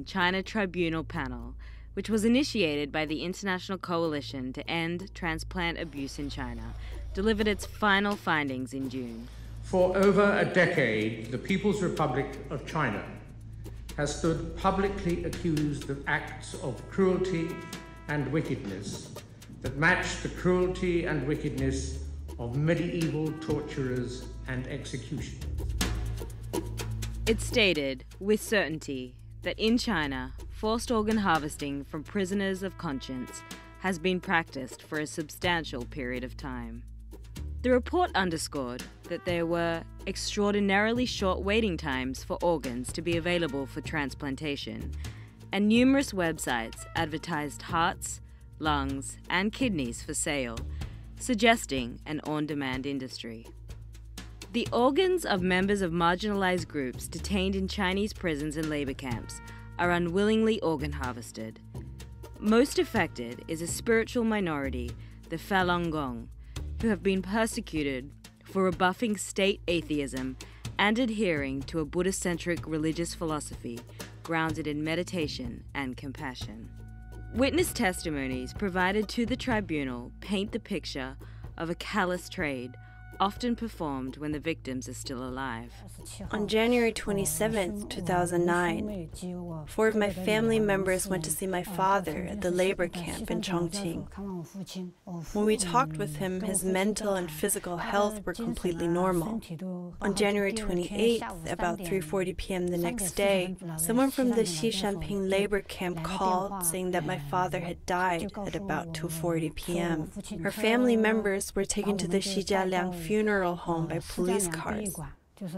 China Tribunal Panel, which was initiated by the International Coalition to End Transplant Abuse in China, delivered its final findings in June. For over a decade, the People's Republic of China has stood publicly accused of acts of cruelty and wickedness that match the cruelty and wickedness of medieval torturers and executioners. It stated, with certainty, that in China, forced organ harvesting from prisoners of conscience has been practiced for a substantial period of time. The report underscored that there were extraordinarily short waiting times for organs to be available for transplantation, and numerous websites advertised hearts, lungs, and kidneys for sale, suggesting an on-demand industry. The organs of members of marginalized groups detained in Chinese prisons and labor camps are unwillingly organ harvested. Most affected is a spiritual minority, the Falun Gong, who have been persecuted for rebuffing state atheism and adhering to a Buddhist-centric religious philosophy grounded in meditation and compassion. Witness testimonies provided to the tribunal paint the picture of a callous trade, often performed when the victims are still alive. On January 27, 2009, 4 of my family members went to see my father at the labor camp in Chongqing. When we talked with him, his mental and physical health were completely normal. On January 28th, about 3:40 p.m. the next day, someone from the Xishanping labor camp called saying that my father had died at about 2:40 p.m. Our family members were taken to the Shijialiang funeral home by police cars.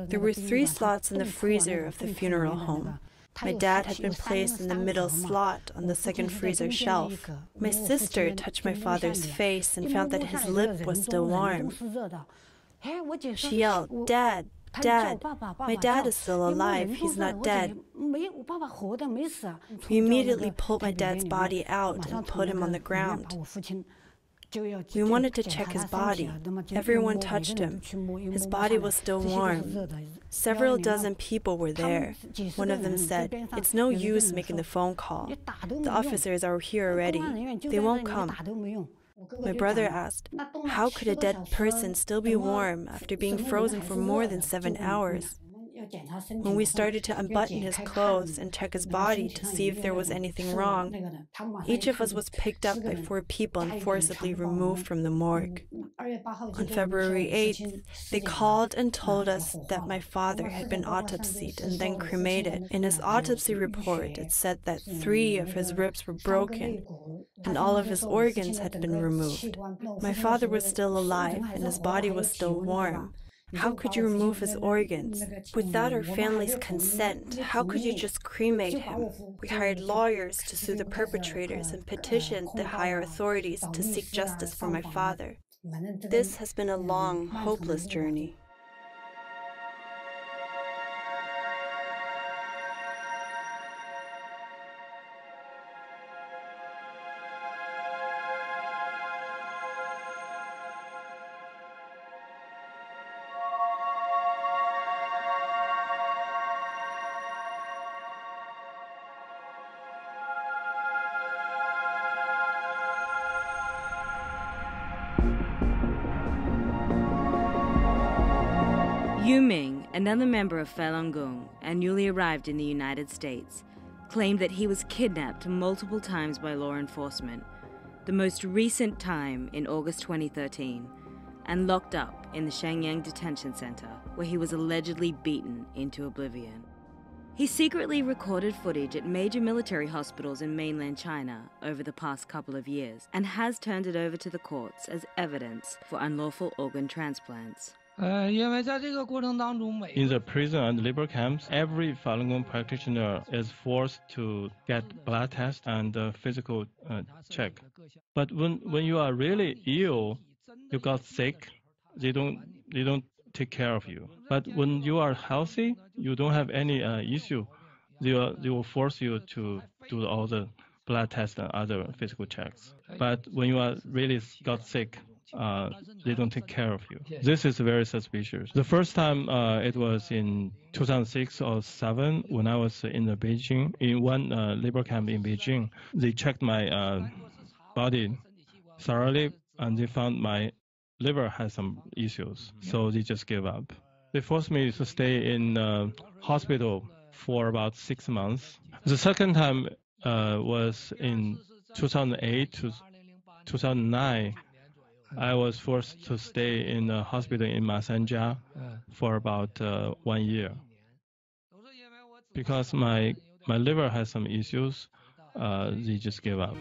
There were 3 slots in the freezer of the funeral home. My dad had been placed in the middle slot on the second freezer shelf. My sister touched my father's face and found that his lip was still warm. She yelled, "Dad, Dad, my dad is still alive, he's not dead." We immediately pulled my dad's body out and put him on the ground. We wanted to check his body. Everyone touched him. His body was still warm. Several dozen people were there. One of them said, "It's no use making the phone call. The officers are here already. They won't come." My brother asked, "How could a dead person still be warm after being frozen for more than 7 hours?" When we started to unbutton his clothes and check his body to see if there was anything wrong, each of us was picked up by 4 people and forcibly removed from the morgue. On February 8th, they called and told us that my father had been autopsied and then cremated. In his autopsy report, it said that 3 of his ribs were broken and all of his organs had been removed. My father was still alive and his body was still warm. How could you remove his organs? Without our family's consent, how could you just cremate him? We hired lawyers to sue the perpetrators and petitioned the higher authorities to seek justice for my father. This has been a long, hopeless journey. Yu Ming, another member of Falun Gong and newly arrived in the United States, claimed that he was kidnapped multiple times by law enforcement, the most recent time in August 2013, and locked up in the Shenyang Detention Center, where he was allegedly beaten into oblivion. He secretly recorded footage at major military hospitals in mainland China over the past couple of years and has turned it over to the courts as evidence for unlawful organ transplants. In the prison and labor camps, every Falun Gong practitioner is forced to get blood test and physical check. But when you are really ill, you got sick, they don't take care of you. But when you are healthy, you don't have any issue, they will force you to do all the blood tests and other physical checks. But when you are really got sick, they don't take care of you. This is very suspicious. The first time it was in 2006 or 2007 when I was in Beijing, in one labor camp in Beijing. They checked my body thoroughly and they found my liver has some issues, so they just gave up. They forced me to stay in hospital for about 6 months. The second time was in 2008 to 2009. I was forced to stay in a hospital in Masanja for about 1 year. Because my liver has some issues, they just gave up.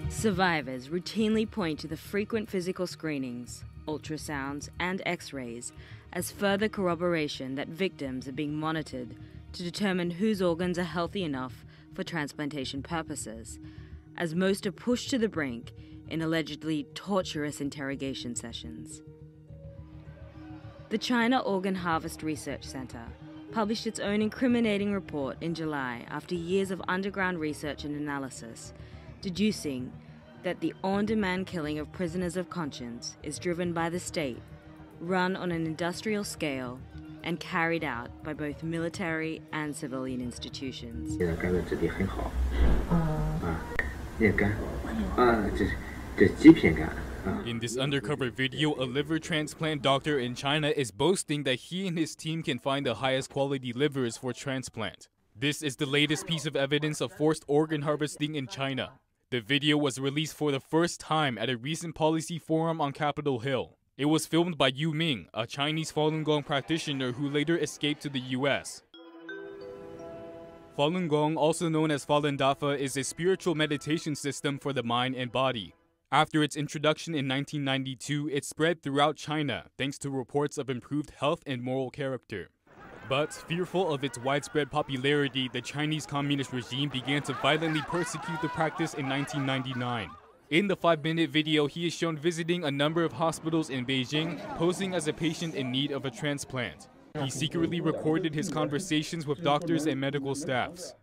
Survivors routinely point to the frequent physical screenings, ultrasounds, and X-rays as further corroboration that victims are being monitored to determine whose organs are healthy enough for transplantation purposes, as most are pushed to the brink in allegedly torturous interrogation sessions. The China Organ Harvest Research Center published its own incriminating report in July after years of underground research and analysis, deducing that the on-demand killing of prisoners of conscience is driven by the state, run on an industrial scale, and carried out by both military and civilian institutions. In this undercover video, a liver transplant doctor in China is boasting that he and his team can find the highest quality livers for transplant. This is the latest piece of evidence of forced organ harvesting in China. The video was released for the first time at a recent policy forum on Capitol Hill. It was filmed by Yu Ming, a Chinese Falun Gong practitioner who later escaped to the US. Falun Gong, also known as Falun Dafa, is a spiritual meditation system for the mind and body. After its introduction in 1992, it spread throughout China thanks to reports of improved health and moral character. But, fearful of its widespread popularity, the Chinese Communist regime began to violently persecute the practice in 1999. In the 5-minute video, he is shown visiting a number of hospitals in Beijing, posing as a patient in need of a transplant. He secretly recorded his conversations with doctors and medical staffs.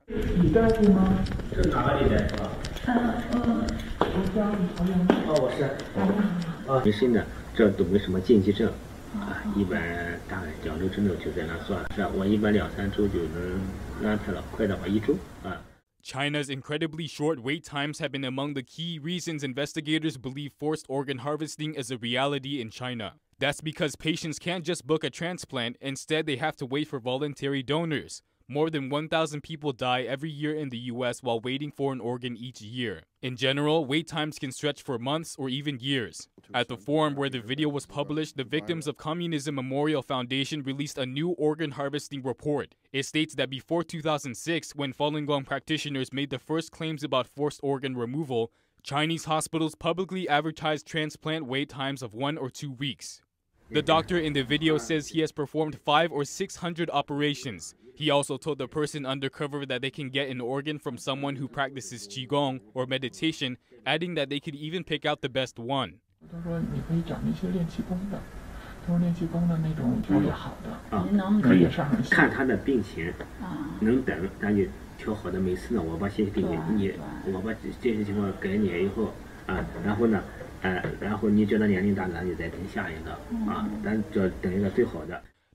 China's incredibly short wait times have been among the key reasons investigators believe forced organ harvesting is a reality in China. That's because patients can't just book a transplant, instead they have to wait for voluntary donors. More than 1,000 people die every year in the US while waiting for an organ each year. In general, wait times can stretch for months or even years. At the forum where the video was published, the Victims of Communism Memorial Foundation released a new organ harvesting report. It states that before 2006, when Falun Gong practitioners made the first claims about forced organ removal, Chinese hospitals publicly advertised transplant wait times of 1 or 2 weeks. The doctor in the video says he has performed 500 or 600 operations. He also told the person undercover that they can get an organ from someone who practices Qigong or meditation, adding that they could even pick out the best one.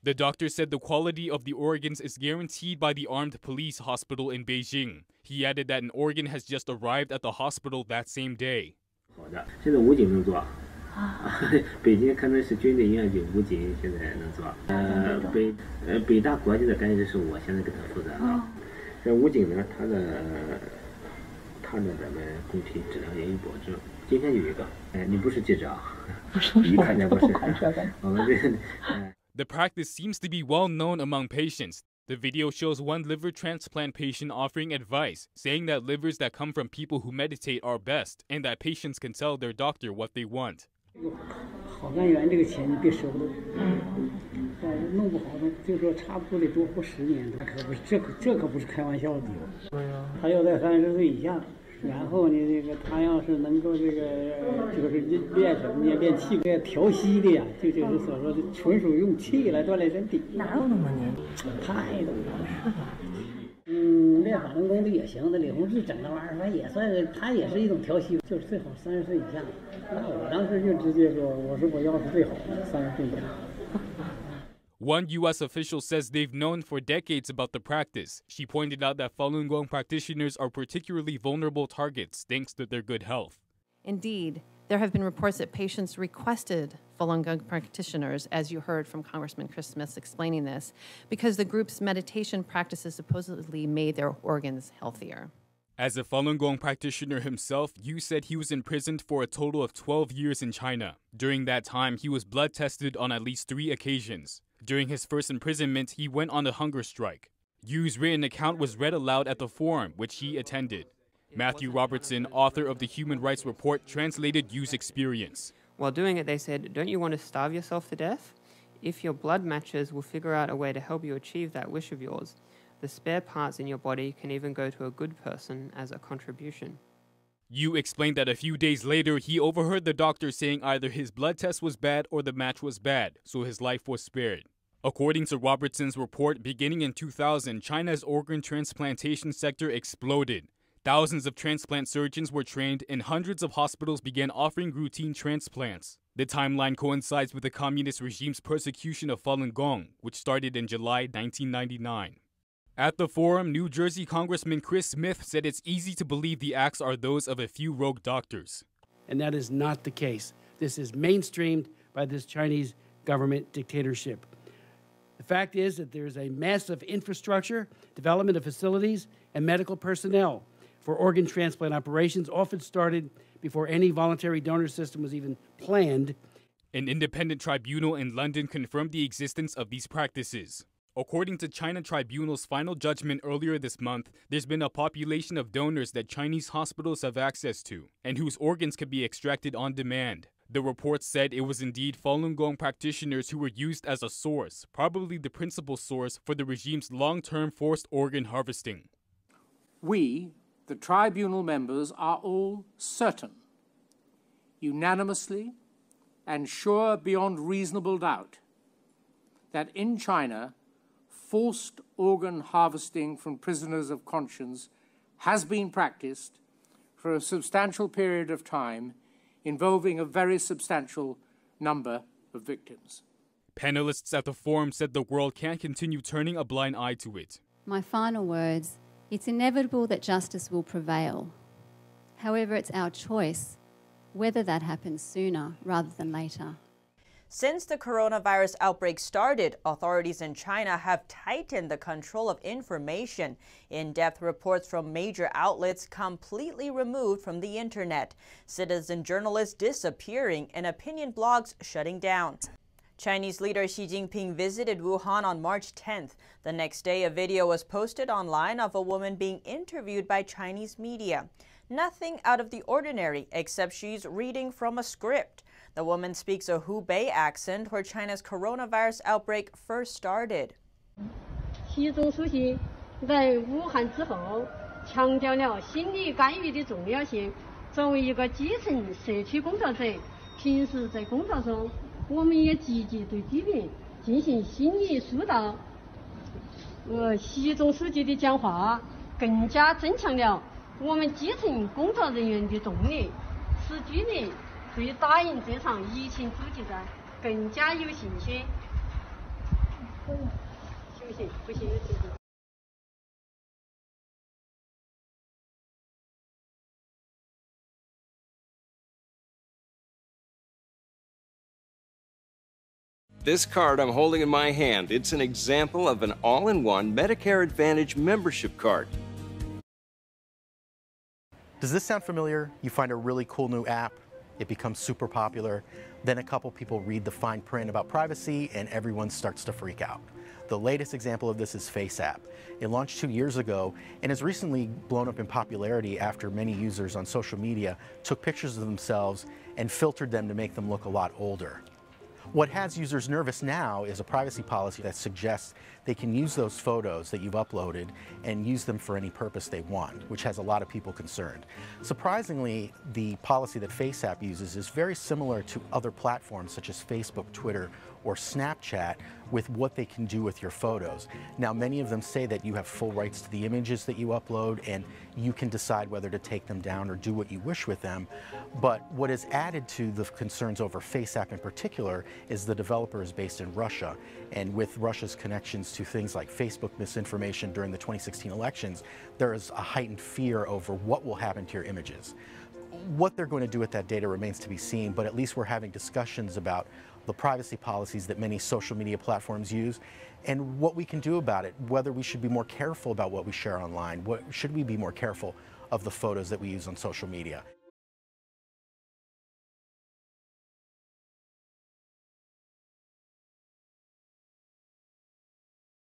The doctor said the quality of the organs is guaranteed by the armed police hospital in Beijing. He added that an organ has just arrived at the hospital that same day. The practice seems to be well known among patients. The video shows one liver transplant patient offering advice, saying that livers that come from people who meditate are best, and that patients can tell their doctor what they want. One U.S. official says they've known for decades about the practice. She pointed out that Falun Gong practitioners are particularly vulnerable targets thanks to their good health. Indeed, there have been reports that patients requested Falun Gong practitioners, as you heard from Congressman Chris Smith explaining this, because the group's meditation practices supposedly made their organs healthier. As a Falun Gong practitioner himself, Yu said he was imprisoned for a total of 12 years in China. During that time, he was blood tested on at least 3 occasions. During his first imprisonment, he went on a hunger strike. Yu's written account was read aloud at the forum, which he attended. Matthew Robertson, author of the Human Rights Report, translated Yu's experience. While doing it, they said, "Don't you want to starve yourself to death? If your blood matches, we'll figure out a way to help you achieve that wish of yours. The spare parts in your body can even go to a good person as a contribution." Yu explained that a few days later, he overheard the doctor saying either his blood test was bad or the match was bad, so his life was spared. According to Robertson's report, beginning in 2000, China's organ transplantation sector exploded. Thousands of transplant surgeons were trained, and hundreds of hospitals began offering routine transplants. The timeline coincides with the communist regime's persecution of Falun Gong, which started in July 1999. At the forum, New Jersey Congressman Chris Smith said it's easy to believe the acts are those of a few rogue doctors. And that is not the case. This is mainstreamed by this Chinese government dictatorship. The fact is that there is a massive infrastructure, development of facilities, and medical personnel for organ transplant operations, often started before any voluntary donor system was even planned. An independent tribunal in London confirmed the existence of these practices. According to China Tribunal's final judgment earlier this month, there's been a population of donors that Chinese hospitals have access to, and whose organs can be extracted on demand. The report said it was indeed Falun Gong practitioners who were used as a source, probably the principal source for the regime's long-term forced organ harvesting. We, the tribunal members, are all certain, unanimously and sure beyond reasonable doubt, that in China, forced organ harvesting from prisoners of conscience has been practiced for a substantial period of time, involving a very substantial number of victims. Panelists at the forum said the world can't continue turning a blind eye to it. My final words: it's inevitable that justice will prevail. However, it's our choice whether that happens sooner rather than later. Since the coronavirus outbreak started, authorities in China have tightened the control of information. In-depth reports from major outlets completely removed from the internet, citizen journalists disappearing, and opinion blogs shutting down. Chinese leader Xi Jinping visited Wuhan on March 10th. The next day, a video was posted online of a woman being interviewed by Chinese media. Nothing out of the ordinary, except she's reading from a script. The woman speaks a Hubei accent where China's coronavirus outbreak first started. 习总书记在武汉之后，强调了心理干预的重要性。作为一个基层社区工作者，平时在工作中，我们也积极对居民进行心理疏导。习总书记的讲话更加增强了我们基层工作人员的动力，使居民对打赢这场疫情阻击战更加有信心。行不行？不行有信心。This card I'm holding in my hand, it's an example of an all-in-one Medicare Advantage membership card. Does this sound familiar? You find a really cool new app, it becomes super popular, then a couple people read the fine print about privacy and everyone starts to freak out. The latest example of this is FaceApp. It launched 2 years ago and has recently blown up in popularity after many users on social media took pictures of themselves and filtered them to make them look a lot older. What has users nervous now is a privacy policy that suggests they can use those photos that you've uploaded and use them for any purpose they want, which has a lot of people concerned. Surprisingly, the policy that FaceApp uses is very similar to other platforms such as Facebook, Twitter, or Snapchat with what they can do with your photos. Now, many of them say that you have full rights to the images that you upload and you can decide whether to take them down or do what you wish with them. But what is added to the concerns over FaceApp in particular is the developer is based in Russia. And with Russia's connections to things like Facebook misinformation during the 2016 elections, there is a heightened fear over what will happen to your images. What they're going to do with that data remains to be seen, but at least we're having discussions about the privacy policies that many social media platforms use and what we can do about it, whether we should be more careful about what we share online, should we be more careful of the photos that we use on social media.